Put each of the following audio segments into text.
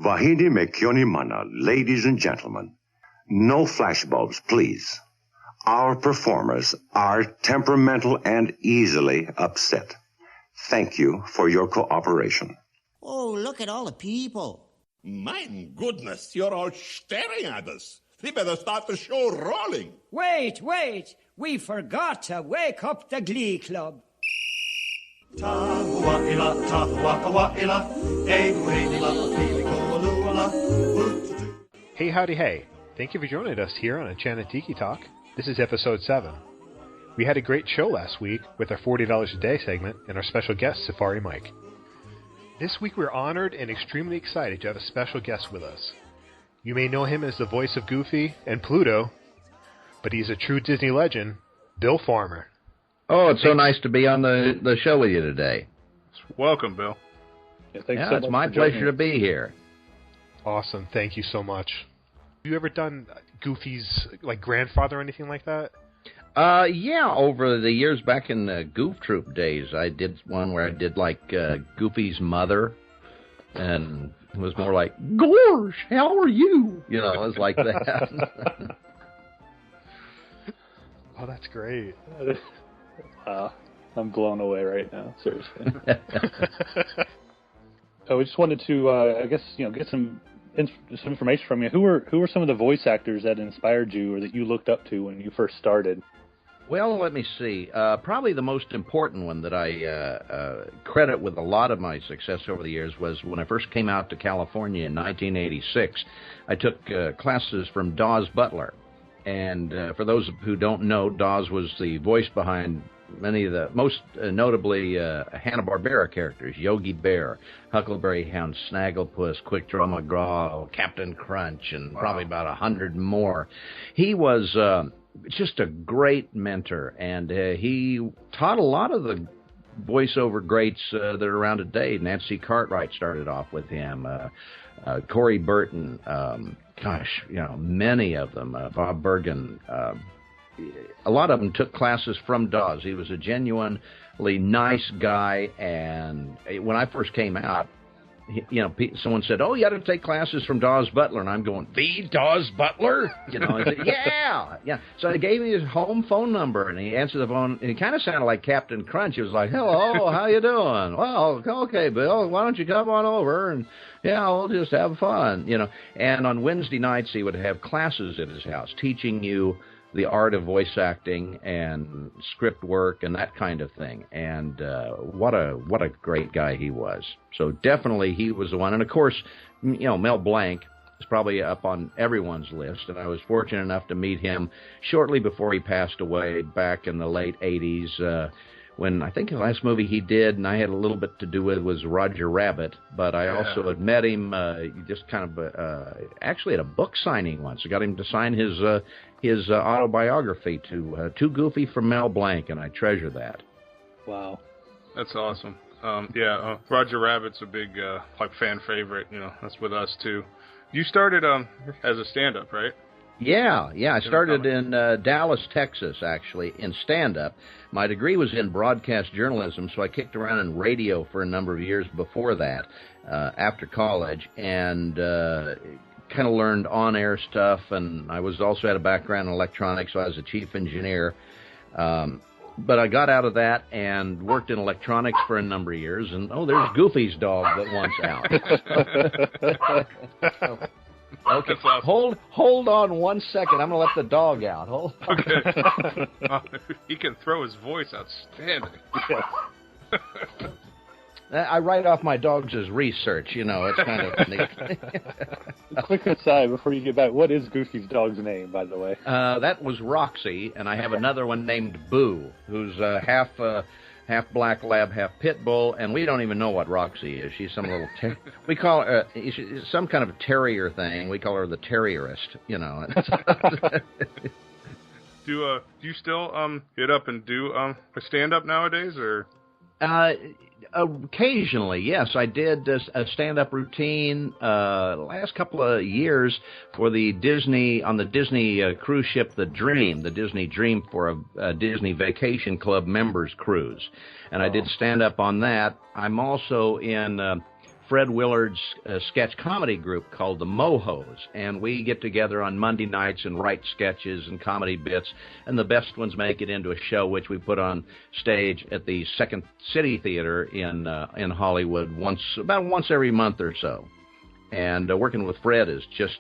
Vahidi mekyoni mana, ladies and gentlemen. No flashbulbs, please. Our performers are temperamental and easily upset. Thank you for your cooperation. Oh, look at all the people. My goodness, you're all staring at us. We better start the show rolling. Wait. We forgot to wake up the Glee Club. Hey, howdy, hey. Thank you for joining us here on Enchanted Tiki Talk. This is episode 7. We had a great show last week with our $40 a day segment and our special guest, Safari Mike. This week we're honored and extremely excited to have a special guest with us. You may know him as the voice of Goofy and Pluto, but he's a true Disney legend, Bill Farmer. Oh, it's so nice to be on the show with you today. Welcome, Bill. Yeah, it's my pleasure to be here. Awesome. Thank you so much. Have you ever done Goofy's grandfather or anything like that? Yeah, over the years back in the Goof Troop days, I did one where I did Goofy's mother, and it was more like, "Gorsh, how are you?" You know, it was like that. Oh, that's great. I'm blown away right now, seriously. So we just wanted to, get some information from you. Who were some of the voice actors that inspired you or that you looked up to when you first started? Well, let me see. Probably the most important one that I credit with a lot of my success over the years was when I first came out to California in 1986. I took classes from Dawes Butler. And for those who don't know, Dawes was the voice behind many of the, most notably Hanna-Barbera characters, Yogi Bear, Huckleberry Hound, Snagglepuss, Quick Draw McGraw, Captain Crunch, and probably about 100 more. He was just a great mentor, and he taught a lot of the voiceover greats that are around today. Nancy Cartwright started off with him, Corey Burton, many of them, Bob Bergen. A lot of them took classes from Dawes. He was a genuinely nice guy, and when I first came out, someone said, "Oh, you got to take classes from Dawes Butler," and I'm going, "The Dawes Butler?" I said, "Yeah." So I gave him his home phone number, and he answered the phone, and he kind of sounded like Captain Crunch. He was like, "Hello, how you doing?" "Well, okay, Bill, why don't you come on over, and we'll just have fun," And on Wednesday nights, he would have classes at his house, teaching you the art of voice acting and script work and that kind of thing. And what a great guy he was. So definitely he was the one. And of course, Mel Blanc is probably up on everyone's list. And I was fortunate enough to meet him shortly before he passed away back in the late 80s, when I think the last movie he did, and I had a little bit to do with, was Roger Rabbit. But I also had met him just kind of actually at a book signing once. I got him to sign his autobiography to Too Goofy for Mel Blanc, and I treasure that. Wow. That's awesome. Roger Rabbit's a big fan favorite. That's with us too. You started as a stand-up, right? Yeah. I started in Dallas, Texas, actually, in stand-up. My degree was in broadcast journalism, so I kicked around in radio for a number of years before that, after college, and kind of learned on-air stuff, and I was also had a background in electronics, so I was a chief engineer. But I got out of that and worked in electronics for a number of years, and there's Goofy's dog that wants out. Okay, awesome. Hold on 1 second. I'm going to let the dog out. Hold on. Okay. He can throw his voice outstanding. Yes. I write off my dogs as research, it's kind of neat. Quick aside before you get back, what is Goofy's dog's name, by the way? That was Roxy, and I have another one named Boo, who's half black lab, half pit bull, and we don't even know what Roxy is. She's some little, we call her, some kind of a terrier thing. We call her the terrierist, Do you still get up and do a stand-up nowadays, or? Occasionally, yes. I did a stand-up routine last couple of years for the Disney cruise ship, The Disney Dream, for a Disney Vacation Club members cruise. And I did stand-up on that. I'm also in Fred Willard's sketch comedy group called the Mohos, and we get together on Monday nights and write sketches and comedy bits, and the best ones make it into a show which we put on stage at the Second City Theater in Hollywood about once every month or so. And working with Fred is just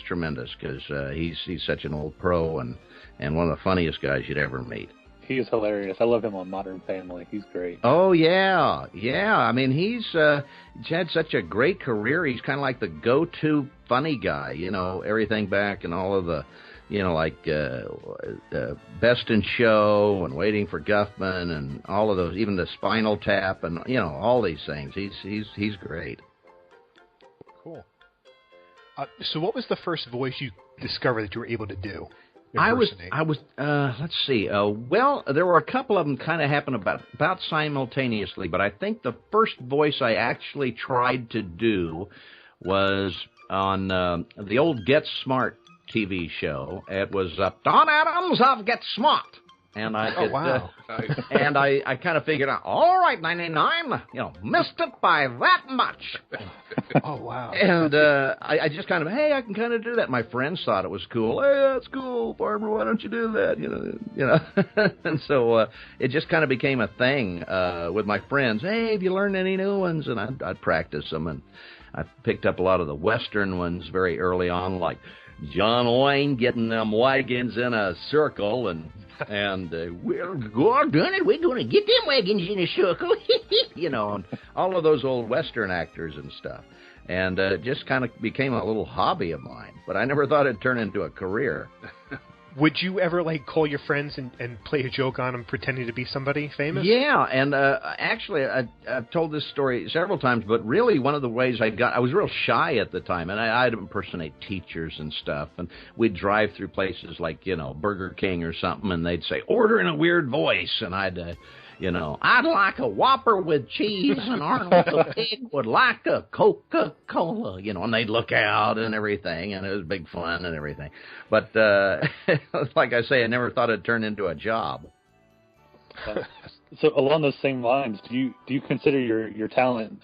tremendous because he's such an old pro and one of the funniest guys you'd ever meet. He is hilarious. I love him on Modern Family. He's great. Oh, yeah. I mean, he's had such a great career. He's kind of like the go-to funny guy, everything back and all of the, like Best in Show and Waiting for Guffman and all of those, even the Spinal Tap and, all these things. He's great. Cool. So what was the first voice you discovered that you were able to do? I was. Let's see. Well, there were a couple of them kind of happened about simultaneously, but I think the first voice I actually tried to do was on the old Get Smart TV show. It was Don Adams of Get Smart. And I could, and I kind of figured out, all right, 99, missed it by that much. Oh, wow. And I just kind of, hey, I can kind of do that. My friends thought it was cool. Hey, that's cool, Barbara, why don't you do that? And so it just kind of became a thing with my friends. Hey, have you learned any new ones? And I'd practice them. And I picked up a lot of the Western ones very early on, like John Wayne getting them wagons in a circle and well, God done it, we're going to get them wagons in a circle, and all of those old Western actors and stuff. And it just kind of became a little hobby of mine, but I never thought it'd turn into a career. Would you ever, call your friends and play a joke on them pretending to be somebody famous? Yeah, and actually, I've told this story several times, but really one of the ways I was real shy at the time, and I'd impersonate teachers and stuff, and we'd drive through places like, Burger King or something, and they'd say, order in a weird voice, and I'd I'd like a Whopper with cheese, and Arnold the Pig would like a Coca-Cola, and they'd look out and everything, and it was big fun and everything. But like I say, I never thought it'd turn into a job. So along those same lines, do you consider your talent,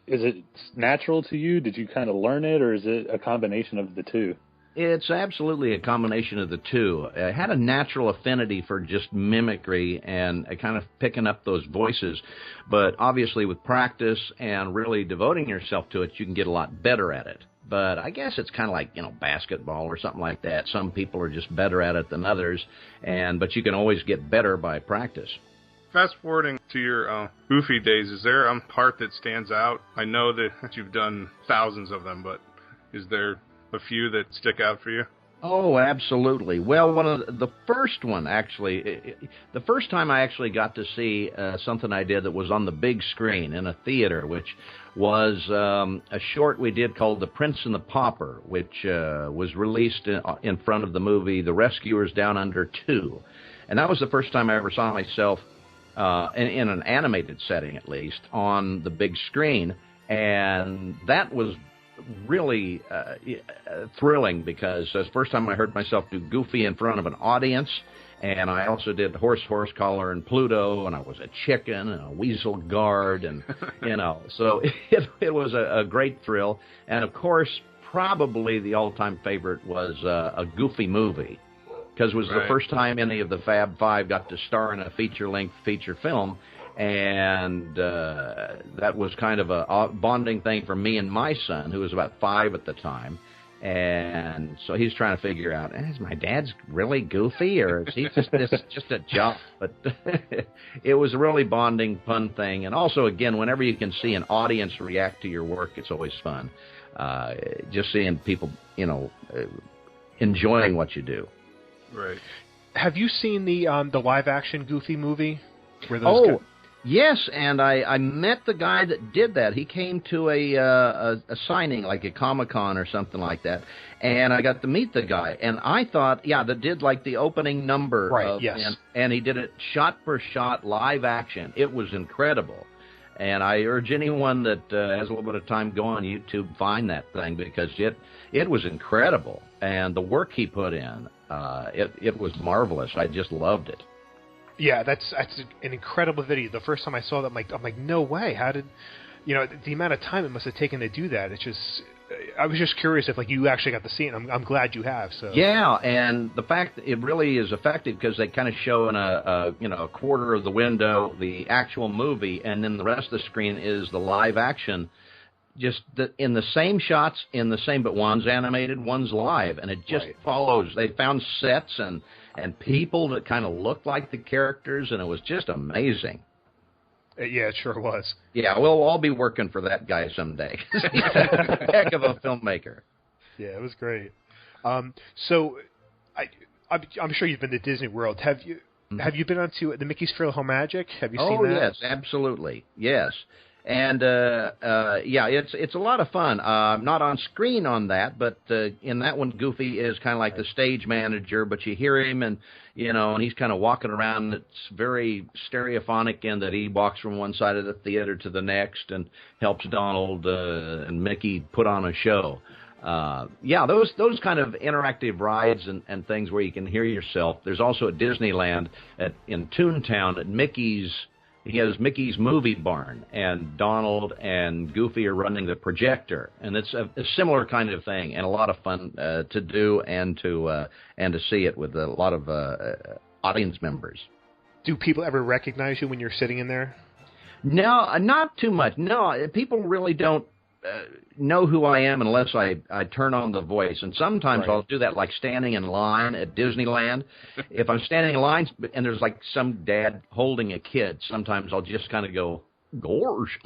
is it natural to you? Did you kind of learn it, or is it a combination of the two? It's absolutely a combination of the two. I had a natural affinity for just mimicry and kind of picking up those voices. But obviously with practice and really devoting yourself to it, you can get a lot better at it. But I guess it's kind of like, basketball or something like that. Some people are just better at it than others, but you can always get better by practice. Fast forwarding to your Goofy days, is there a part that stands out? I know that you've done thousands of them, but is there a few that stick out for you? Oh, absolutely. Well, one of the first one, actually, the first time I actually got to see something I did that was on the big screen in a theater, which was a short we did called The Prince and the Pauper, which was released in front of the movie The Rescuers Down Under 2. And that was the first time I ever saw myself, in an animated setting at least, on the big screen. And that was really thrilling because it was the first time I heard myself do Goofy in front of an audience, and I also did Horse Collar and Pluto, and I was a chicken and a weasel guard, and so it was a great thrill. And of course, probably the all-time favorite was a Goofy movie, because it was the first time any of the Fab Five got to star in a feature-length feature film. And that was kind of a bonding thing for me and my son, who was about 5 at the time. And so he's trying to figure out, is my dad's really Goofy, or is he just a joke? But it was a really bonding, fun thing. And also, again, whenever you can see an audience react to your work, it's always fun. Just seeing people, enjoying what you do. Right. Have you seen the live-action Goofy movie? Where those yes, and I met the guy that did that. He came to a signing, like a Comic-Con or something like that, and I got to meet the guy. And I thought, that did like the opening number. Right, yes. And he did it shot for shot, live action. It was incredible. And I urge anyone that has a little bit of time, go on YouTube, find that thing, because it was incredible. And the work he put in, it was marvelous. I just loved it. Yeah, that's an incredible video. The first time I saw that, I'm like, no way. How did the amount of time it must have taken to do that. It's just, I was just curious if you actually got to see it. I'm glad you have. So yeah, and the fact that it really is effective because they kind of show in a quarter of the window the actual movie, and then the rest of the screen is the live action. Just in the same shots, but one's animated, one's live, and it just follows. They found sets and people that kind of looked like the characters, and it was just amazing. Yeah, it sure was. Yeah, we'll all be working for that guy someday. He's a heck of a filmmaker. Yeah, it was great. So, I'm sure you've been to Disney World. Have you been onto the Mickey's Trail Home Magic? Have you seen that? Oh, yes, absolutely. Yes. And, it's a lot of fun. Not on screen on that, but in that one, Goofy is kind of like the stage manager, but you hear him and he's kind of walking around. It's very stereophonic in that he walks from one side of the theater to the next and helps Donald and Mickey put on a show. Those kind of interactive rides and things where you can hear yourself. There's also at Disneyland in Toontown at he has Mickey's Movie Barn, and Donald and Goofy are running the projector, and it's a similar kind of thing, and a lot of fun to do and to see it with a lot of audience members. Do people ever recognize you when you're sitting in there? No, not too much. No, people really don't know who I am unless I turn on the voice. And sometimes I'll do that, like standing in line at Disneyland. If I'm standing in line and there's some dad holding a kid, sometimes I'll just kind of go, "Gorge,"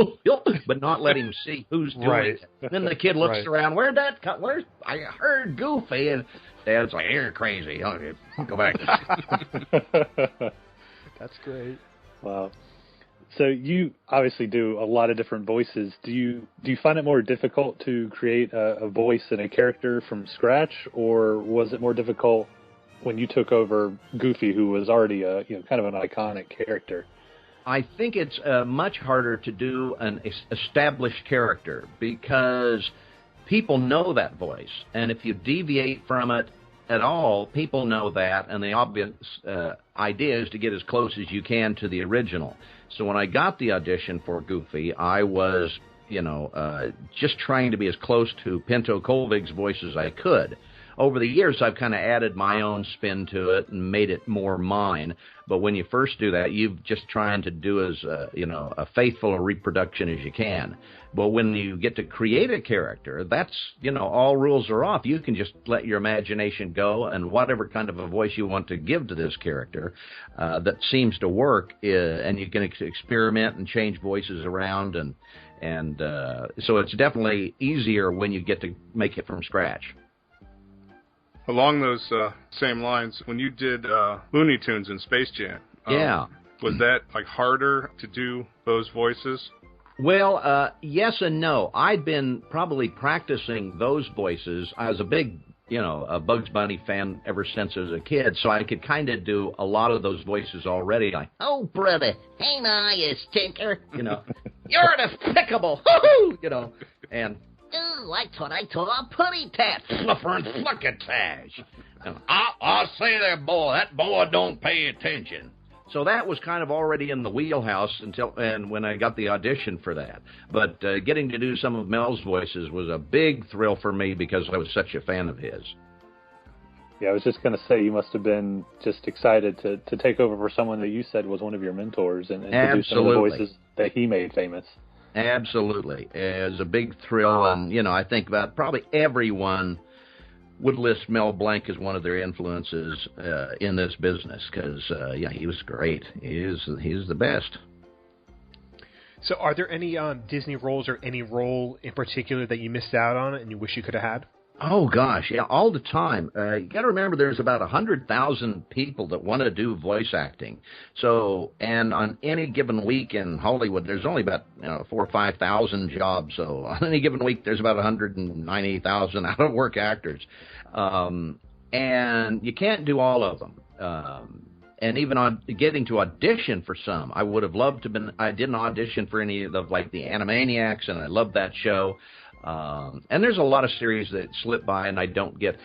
but not let him see who's doing it. Then the kid looks around. Where'd that come? I heard Goofy, and Dad's like, "You're crazy. Go back." That's great. Wow. So you obviously do a lot of different voices. Do you find it more difficult to create a voice and a character from scratch, or was it more difficult when you took over Goofy, who was already kind of an iconic character? I think it's much harder to do an established character because people know that voice, and if you deviate from it at all, people know that, and the obvious idea is to get as close as you can to the original. So when I got the audition for Goofy, I was, just trying to be as close to Pinto Colvig's voice as I could. Over the years, I've kind of added my own spin to it and made it more mine. But when you first do that, you're just trying to do as, a faithful reproduction as you can. But when you get to create a character, that's, all rules are off. You can just let your imagination go, and whatever kind of a voice you want to give to this character that seems to work, and you can experiment and change voices around. And so it's definitely easier when you get to make it from scratch. Along those same lines, when you did Looney Tunes and Space Jam, was that harder to do those voices? Well, yes and no. I'd been probably practicing those voices. I was a big, a Bugs Bunny fan ever since I was a kid, so I could kind of do a lot of those voices already. Like, "Oh, brother, hey now, you stinker," "You're despicable," and "Ooh, I thought a putty tat, fluffer and fluckatash." "I'll say there, boy, that boy don't pay attention." So that was kind of already in the wheelhouse and when I got the audition for that. But getting to do some of Mel's voices was a big thrill for me because I was such a fan of his. Yeah, I was just going to say, you must have been just excited to take over for someone that you said was one of your mentors and to do some of the voices that he made famous. Absolutely. It was a big thrill, and, I think about probably everyone would list Mel Blanc as one of their influences in this business because, he was great. He's the best. So are there any Disney roles or any role in particular that you missed out on and you wish you could have had? Oh, gosh, yeah, all the time. You got to remember there's about 100,000 people that want to do voice acting. So, and on any given week in Hollywood, there's only about 4,000 or 5,000 jobs. So on any given week, there's about 190,000 out-of-work actors. And you can't do all of them. And even on getting to audition for some, I would have loved to I didn't audition for any of the Animaniacs, and I loved that show. And there's a lot of series that slip by and I don't get.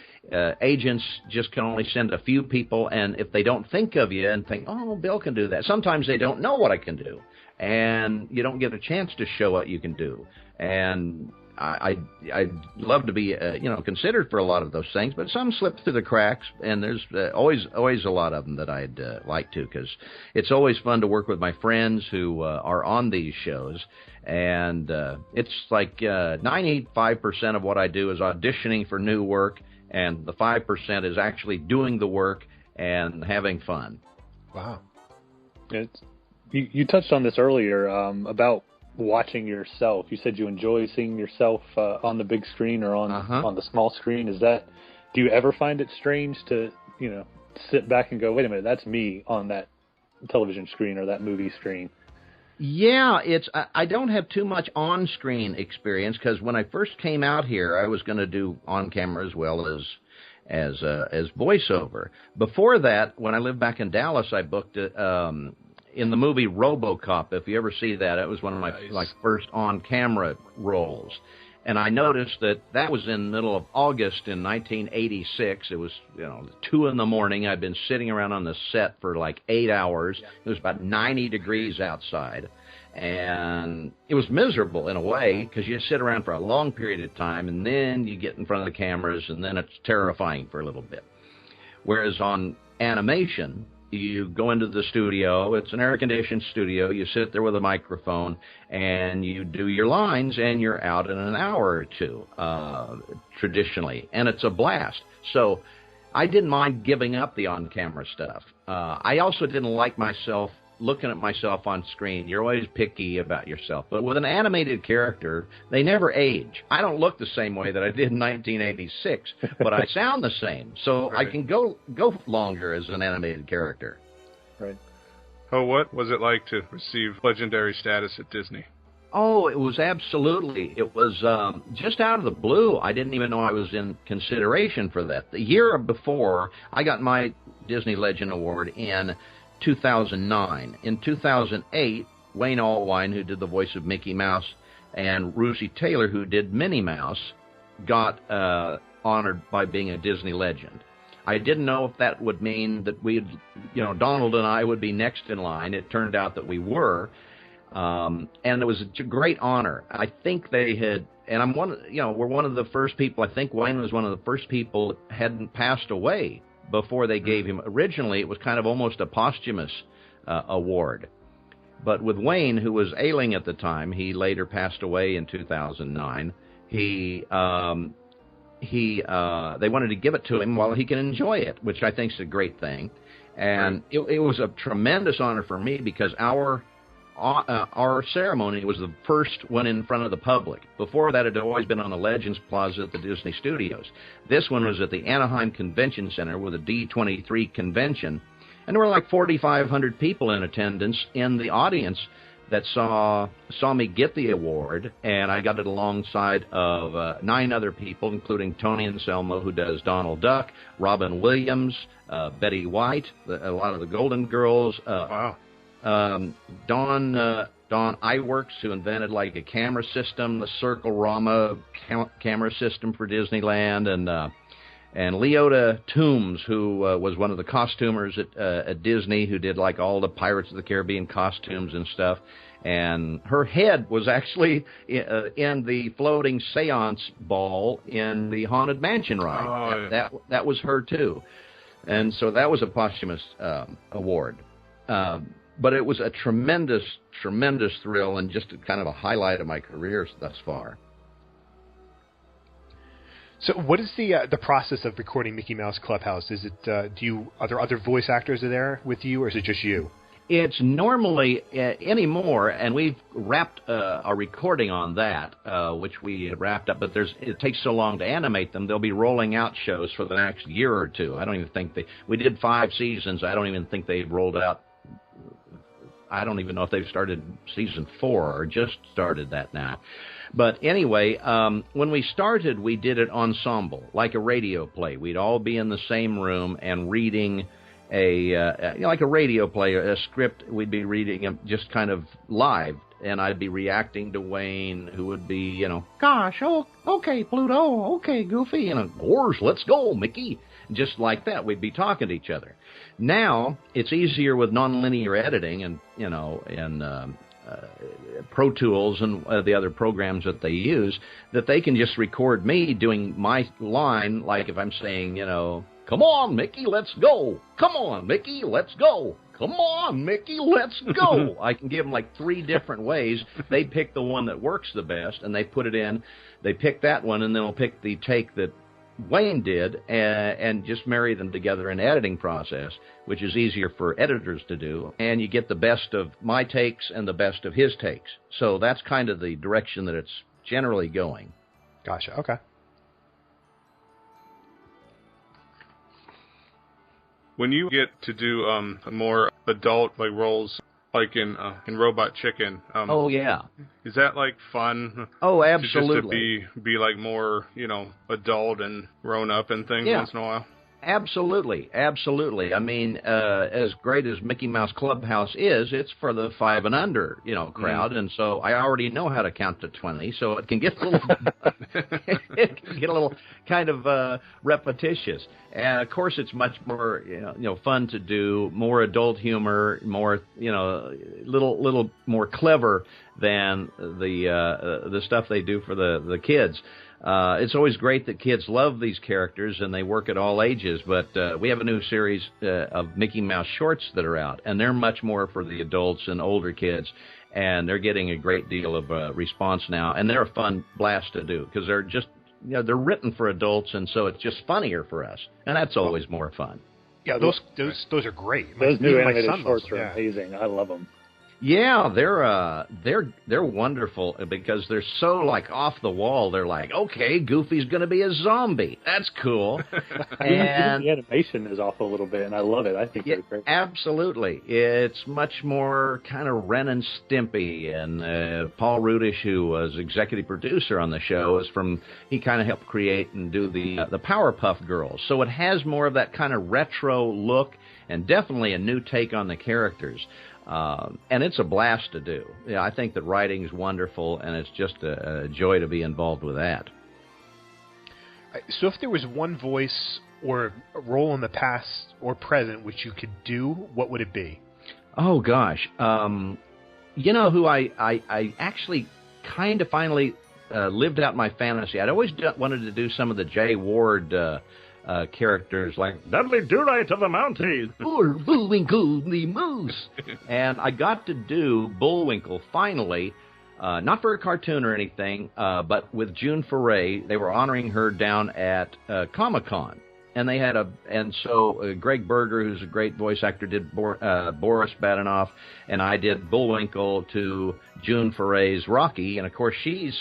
Agents just can only send a few people, and if they don't think of you and think, oh, Bill can do that, sometimes they don't know what I can do, and you don't get a chance to show what you can do. And I'd love to be, considered for a lot of those things, but some slip through the cracks, and there's always a lot of them that I'd like to, because it's always fun to work with my friends who are on these shows, and it's like 95% of what I do is auditioning for new work, and the 5% is actually doing the work and having fun. Wow. You touched on this earlier about watching yourself. You said you enjoy seeing yourself on the big screen or on the small screen. Do you ever find it strange to, sit back and go, wait a minute, that's me on that television screen or that movie screen? Yeah, I don't have too much on-screen experience, because when I first came out here, I was going to do on-camera as well as voiceover. Before that, when I lived back in Dallas, I booked it in the movie RoboCop. If you ever see that, it was one of my first on-camera roles. And I noticed that was in the middle of August in 1986. It was, 2 a.m. I'd been sitting around on the set for like 8 hours. It was about 90 degrees outside. And it was miserable in a way, because you sit around for a long period of time, and then you get in front of the cameras, and then it's terrifying for a little bit. Whereas on animation, you go into the studio, it's an air-conditioned studio, you sit there with a microphone, and you do your lines, and you're out in an hour or two, traditionally, and it's a blast. So I didn't mind giving up the on-camera stuff. I also didn't like looking at myself on screen. You're always picky about yourself. But with an animated character, they never age. I don't look the same way that I did in 1986, but I sound the same. So right. I can go longer as an animated character. Right. Oh, what was it like to receive legendary status at Disney? Oh, it was absolutely. It was just out of the blue. I didn't even know I was in consideration for that. The year before, I got my Disney Legend Award in 2009. In 2008, Wayne Allwine, who did the voice of Mickey Mouse, and Russi Taylor, who did Minnie Mouse, got honored by being a Disney legend. I didn't know if that would mean that Donald and I would be next in line. It turned out that we were, and it was a great honor. I think they had, and we're one of the first people. I think Wayne was one of the first people that hadn't passed away before they gave him. Originally, it was kind of almost a posthumous award. But with Wayne, who was ailing at the time, he later passed away in 2009. They wanted to give it to him while he can enjoy it, which I think is a great thing. And it was a tremendous honor for me, because our ceremony was the first one in front of the public. Before that, it had always been on the Legends Plaza at the Disney Studios. This one was at the Anaheim Convention Center with a D23 convention, and there were like 4,500 people in attendance in the audience that saw me get the award, and I got it alongside of 9 other people, including Tony Anselmo, who does Donald Duck, Robin Williams, Betty White, a lot of the Golden Girls. Wow. Don Iwerks, who invented like a camera system, the Circle-Rama camera system for Disneyland, and Leota Toombs, who was one of the costumers at Disney, who did like all the Pirates of the Caribbean costumes and stuff. And her head was actually in the floating seance ball in the Haunted Mansion ride. Oh, yeah. That was her too. And so that was a posthumous award. But it was a tremendous, tremendous thrill, and just kind of a highlight of my career thus far. So what is the process of recording Mickey Mouse Clubhouse? Is it are there other voice actors there with you, or is it just you? It's normally anymore, and we've wrapped a recording on that, which we wrapped up. But it takes so long to animate them; they'll be rolling out shows for the next year or two. I don't even think we did 5 seasons. I don't even think they've rolled out. I don't even know if they've started season 4 or just started that now. But anyway, when we started, we did it ensemble, like a radio play. We'd all be in the same room and reading like a radio play, a script. We'd be reading just kind of live and I'd be reacting to Wayne, who would be, gosh, oh, okay, Pluto, okay, Goofy, of course, let's go, Mickey. Just like that, we'd be talking to each other. Now, it's easier with nonlinear editing and, Pro Tools and the other programs that they use, that they can just record me doing my line, like if I'm saying, come on, Mickey, let's go. Come on, Mickey, let's go. Come on, Mickey, let's go. I can give them like 3 different ways. They pick the one that works the best, and they put it in. They pick that one, and then they'll pick the take that Wayne did and just marry them together in the editing process, which is easier for editors to do. And you get the best of my takes and the best of his takes. So that's kind of the direction that it's generally going. Gotcha. Okay. When you get to do more adult roles, like in Robot Chicken, oh yeah, is that fun? Oh, absolutely. To just to be more adult and grown up and things once in a while. Absolutely, absolutely. I mean, as great as Mickey Mouse Clubhouse is, it's for the 5 and under, crowd, and so I already know how to count to 20, so it can get a little, it can get a little kind of repetitious. And of course, it's much more, fun to do, more adult humor, more, little more clever than the stuff they do for the kids. It's always great that kids love these characters and they work at all ages, but we have a new series of Mickey Mouse shorts that are out, and they're much more for the adults and older kids, and they're getting a great deal of response now, and they're a fun blast to do because they're just, they're written for adults, and so it's just funnier for us, and that's always more fun. Yeah, those are great. Those new animated shorts are amazing. I love them. Yeah, they're wonderful because they're so off the wall. They're like, okay, Goofy's going to be a zombie. That's cool. And the animation is off a little bit, and I love it. I think they're great. Absolutely, it's much more kind of Ren and Stimpy. And Paul Rudish, who was executive producer on the show, he kind of helped create and do the Powerpuff Girls. So it has more of that kind of retro look, and definitely a new take on the characters. And it's a blast to do. Yeah, I think that writing is wonderful, and it's just a joy to be involved with that. So if there was one voice or a role in the past or present which you could do, what would it be? Oh, gosh. Who I actually kind of finally lived out my fantasy. I'd always wanted to do some of the Jay Ward characters like Dudley Do-Right of the Mounties or Bullwinkle the Moose. And I got to do Bullwinkle finally, not for a cartoon or anything, but with June Foray. They were honoring her down at Comic-Con. And they had so Greg Berger, who's a great voice actor, did Boris Badenoff, and I did Bullwinkle to June Foray's Rocky. And of course, she's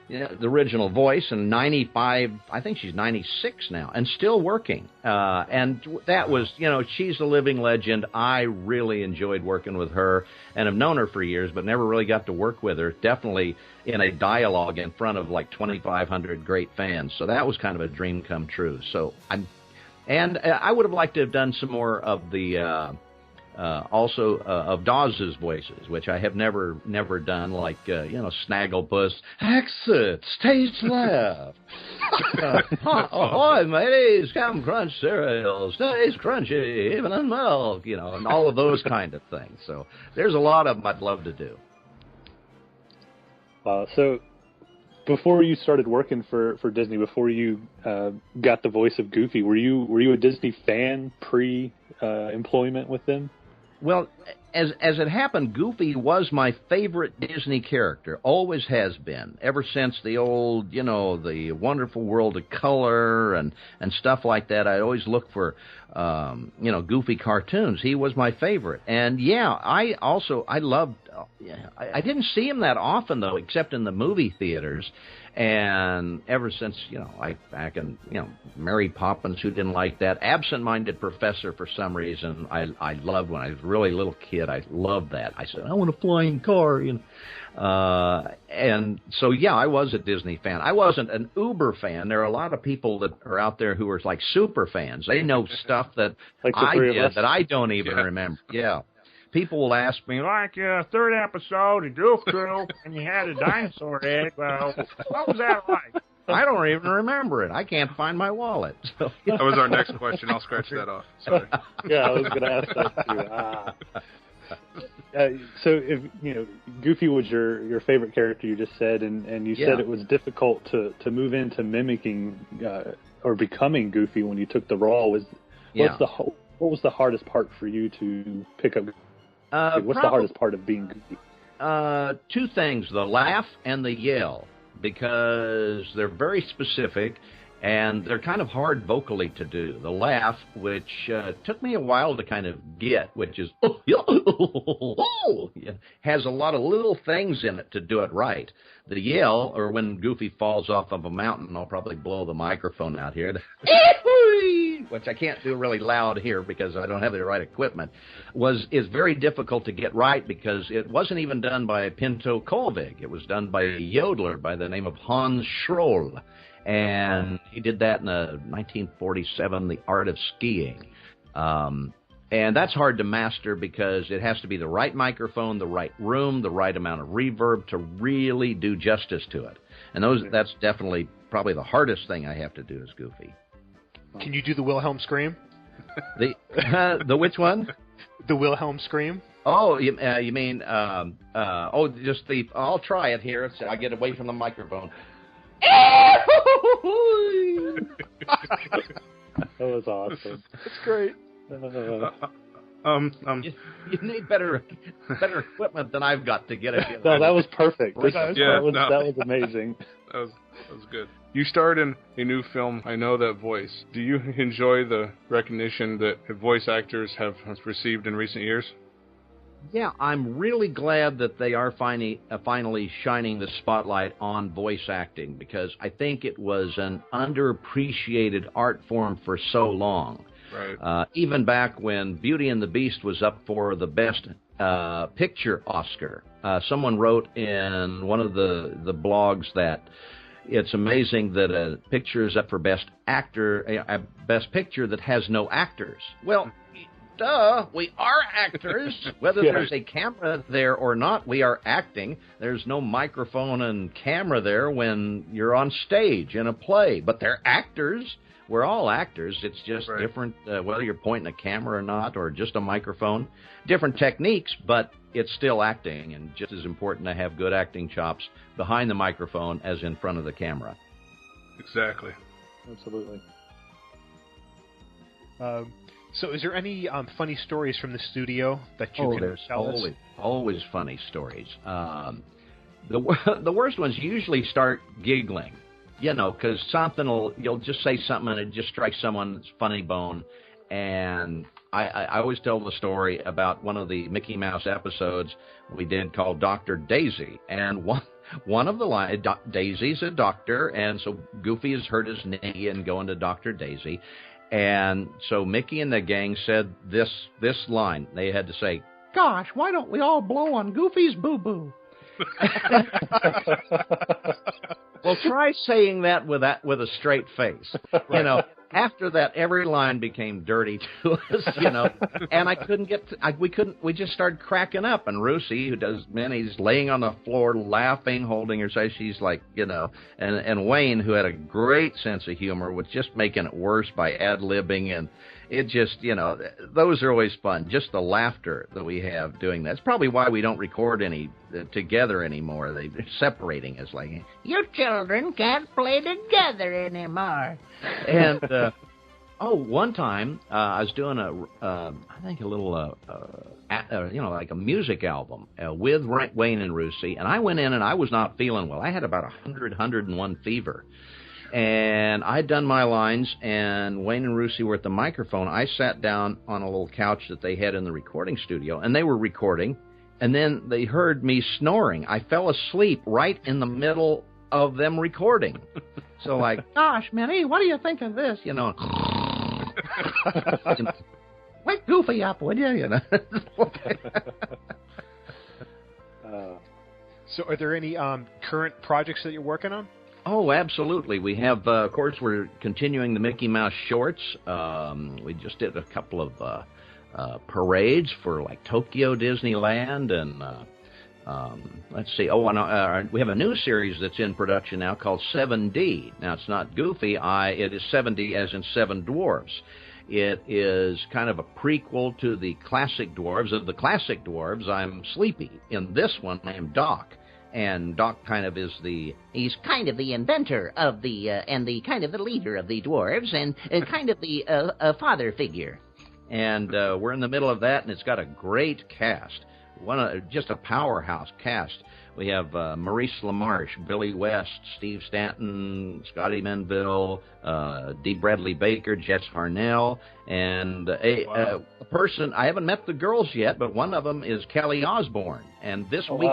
the original voice, and 95, I think she's 96 now, and still working. And that was, she's a living legend. I really enjoyed working with her, and have known her for years, but never really got to work with her, definitely in a dialogue in front of 2,500 great fans. So that was kind of a dream come true. So I would have liked to have done some more of the of Dawes's voices, which I have never done, like Snagglepuss, exit, stage left. Ahoy, mateys, come crunch cereal, stays crunchy, even in milk, and all of those kind of things. So there's a lot of them I'd love to do. So before you started working for Disney, before you got the voice of Goofy, were you a Disney fan pre-employment with them? Well, as it happened, Goofy was my favorite Disney character. Always has been, ever since the old, the Wonderful World of Color and stuff like that. I always looked for, Goofy cartoons. He was my favorite. And yeah, I loved. I didn't see him that often though, except in the movie theaters. And ever since, back in, Mary Poppins, who didn't like that? Absent-Minded Professor, for some reason, I loved when I was a really little kid. I loved that. I said, I want a flying car, And so, yeah, I was a Disney fan. I wasn't an uber fan. There are a lot of people that are out there who are like super fans. They know stuff that like I did that I don't even remember. Yeah. people will ask me, like, third episode of Goof Troop, and you had a dinosaur egg. Well, what was that like? I don't even remember it. I can't find my wallet. So, That was our next question. I'll scratch that off. Sorry. Yeah, I was going to ask that too. So, if Goofy was your favorite character, you just said, and you said it was difficult to move into mimicking or becoming Goofy when you took the role. What was the hardest part for you to pick up? What's the hardest part of being Goofy? Two things: the laugh and the yell, because they're very specific. And they're kind of hard vocally to do. The laugh, which took me a while to kind of get, which is has a lot of little things in it to do it right. The yell, or when Goofy falls off of a mountain, I'll probably blow the microphone out here, which I can't do really loud here because I don't have the right equipment, is very difficult to get right because it wasn't even done by Pinto Colvig. It was done by a yodeler by the name of Hans Schroll. And he did that in 1947, The Art of Skiing. And that's hard to master because it has to be the right microphone, the right room, the right amount of reverb to really do justice to it. And that's definitely probably the hardest thing I have to do as Goofy. Can you do the Wilhelm scream? The which one? The Wilhelm scream? Oh, you mean, I'll try it here. So I get away from the microphone. That was awesome. That's great. You need better equipment than I've got to get it. No, that was perfect. That was amazing. That was good. You starred in a new film, I Know That Voice. Do you enjoy the recognition that voice actors have received in recent years? Yeah, I'm really glad that they are finally shining the spotlight on voice acting because I think it was an underappreciated art form for so long. Right. Even back when Beauty and the Beast was up for the Best Picture Oscar, someone wrote in one of the blogs that it's amazing that a picture is up for Best Picture that has no actors. Well, duh, we are actors. Whether there's a camera there or not, we are acting. There's no microphone and camera there when you're on stage in a play, but they're actors. We're all actors. It's just different, whether you're pointing a camera or not, or just a microphone. Different techniques, but it's still acting, and just as important to have good acting chops behind the microphone as in front of the camera. Exactly. Absolutely. So is there any funny stories from the studio that you can tell us? Always funny stories. The worst ones usually start giggling, because you'll just say something and it just strikes someone's funny bone. And I always tell the story about one of the Mickey Mouse episodes we did called Dr. Daisy. And one of the lines, Daisy's a doctor, and so Goofy has hurt his knee and going to Dr. Daisy. And so Mickey and the gang said this line. They had to say, "Gosh, why don't we all blow on Goofy's boo-boo?" Well, try saying that with a straight face. After that, every line became dirty to us, and I couldn't we just started cracking up. And Rusey, who does Minnie's, laying on the floor laughing, holding her, say she's like, and Wayne, who had a great sense of humor, was just making it worse by ad-libbing, and it just, those are always fun. Just the laughter that we have doing that. It's probably why we don't record any together anymore. They're separating us like, you children can't play together anymore. And, one time I was doing like a music album with Wayne and Rusey, and I went in and I was not feeling well. I had about 101 fever. And I'd done my lines, and Wayne and Rusey were at the microphone. I sat down on a little couch that they had in the recording studio, and they were recording, and then they heard me snoring. I fell asleep right in the middle of them recording. So like, "Gosh, Minnie, what do you think of this?" Wake Goofy up, would you? So are there any current projects that you're working on? Oh, absolutely. We have, of course, we're continuing the Mickey Mouse shorts. We just did a couple of parades for like Tokyo Disneyland and let's see. Oh, and we have a new series that's in production now called 7D. Now, it's not Goofy. It is 7D as in Seven Dwarves. It is kind of a prequel to the classic dwarves. Of the classic dwarves, I'm Sleepy. In this one, I'm Doc. And Doc he's kind of the inventor of and the kind of the leader of the dwarves and kind of the father figure. And we're in the middle of that, and it's got a great cast. Just a powerhouse cast. We have Maurice LaMarche, Billy West, Steve Stanton, Scotty Menville, D. Bradley Baker, Jess Harnell, and a person, I haven't met the girls yet, but one of them is Kelly Osbourne. And this week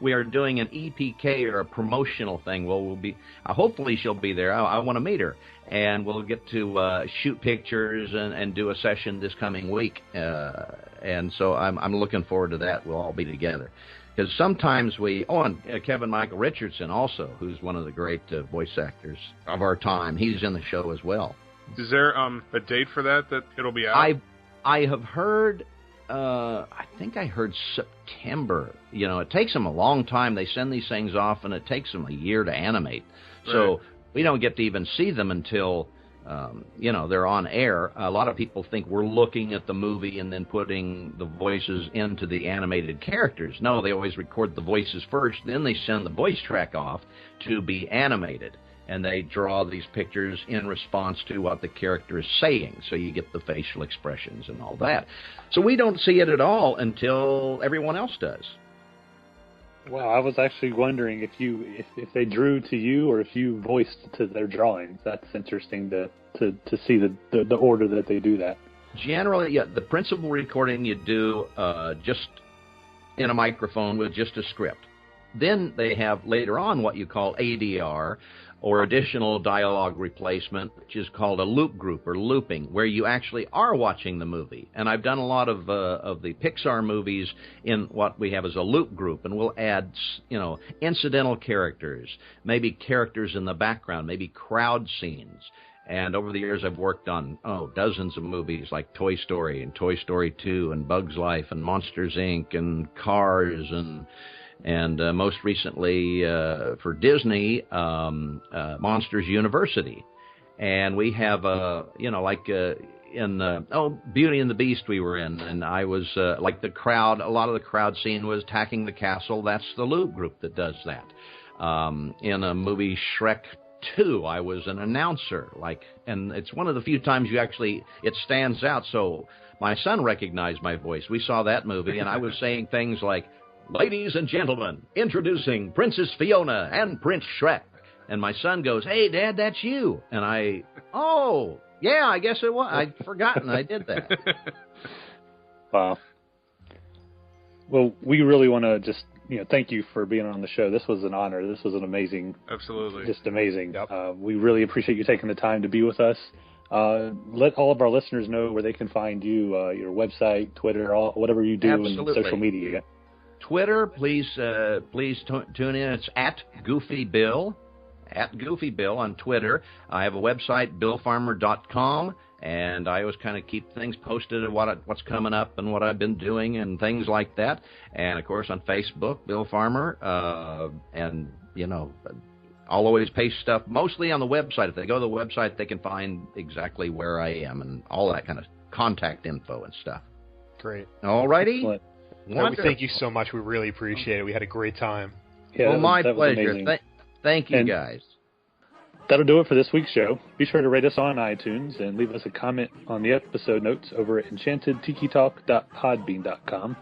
we are doing an EPK or a promotional thing. We'll be, hopefully she'll be there. I want to meet her. And we'll get to shoot pictures and do a session this coming week. And so I'm looking forward to that. We'll all be together. Because sometimes and Kevin Michael Richardson also, who's one of the great voice actors of our time. He's in the show as well. Is there a date for that it'll be out? I have heard, I think I heard September. You know, it takes them a long time. They send these things off, and it takes them a year to animate. Right. So we don't get to even see them until, they're on air. A lot of people think we're looking at the movie and then putting the voices into the animated characters. No, they always record the voices first, then they send the voice track off to be animated. And they draw these pictures in response to what the character is saying, so you get the facial expressions and all that. So we don't see it at all until everyone else does. Well, I was actually wondering if they drew to you or if you voiced to their drawings. That's interesting to see the order that they do that. Generally, yeah, the principal recording you do just in a microphone with just a script. Then they have later on what you call ADR, or additional dialogue replacement, which is called a loop group or looping, where you actually are watching the movie. And I've done a lot of the Pixar movies in what we have as a loop group, and we'll add, incidental characters, maybe characters in the background, maybe crowd scenes. And over the years, I've worked on dozens of movies like Toy Story and Toy Story 2 and Bug's Life and Monsters, Inc. and Cars and most recently for Disney, Monsters University. And we have, in Beauty and the Beast we were in, and I was, like the crowd, a lot of the crowd scene was attacking the castle. That's the loop group that does that. In a movie, Shrek 2, I was an announcer, and it's one of the few times it stands out. So my son recognized my voice. We saw that movie, and I was saying things like, "Ladies and gentlemen, introducing Princess Fiona and Prince Shrek." And my son goes, "Hey, Dad, that's you." And yeah, I guess it was. I'd forgotten I did that. Wow. Well, we really want to just, thank you for being on the show. This was an honor. This was an amazing. Absolutely. Just amazing. Yep. We really appreciate you taking the time to be with us. Let all of our listeners know where they can find you, your website, Twitter, whatever you do in social media. Twitter, please tune in. It's at Goofy Bill on Twitter. I have a website, billfarmer.com, and I always kind of keep things posted of what's coming up and what I've been doing and things like that. And, of course, on Facebook, Bill Farmer, and, I'll always paste stuff mostly on the website. If they go to the website, they can find exactly where I am and all that kind of contact info and stuff. Great. All righty. Thank you so much. We really appreciate it. We had a great time. Yeah, well, my pleasure. Thank you, guys. That'll do it for this week's show. Be sure to rate us on iTunes and leave us a comment on the episode notes over at enchantedtikitalk.podbean.com.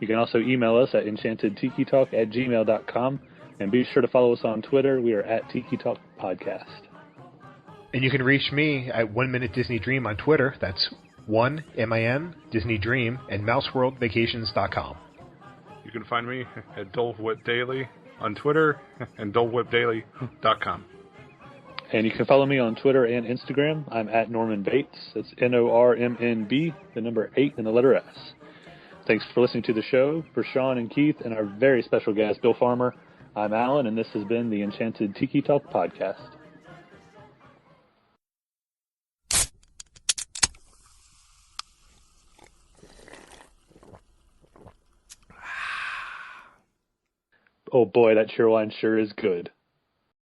You can also email us at enchantedtikitalk@gmail.com. And be sure to follow us on Twitter. We are at Tiki Talk Podcast. And you can reach me at 1 Minute Disney Dream on Twitter. That's 1MIN Disney Dream and MouseWorldVacations.com. You can find me at Dole Whip Daily on Twitter and DoleWhipDaily.com. And you can follow me on Twitter and Instagram. I'm at Norman Bates. That's NORMNB, the number 8 and the letter S. Thanks for listening to the show. For Sean and Keith and our very special guest, Bill Farmer, I'm Alan, and this has been the Enchanted Tiki Talk Podcast. Oh boy, that cheerwine sure is good.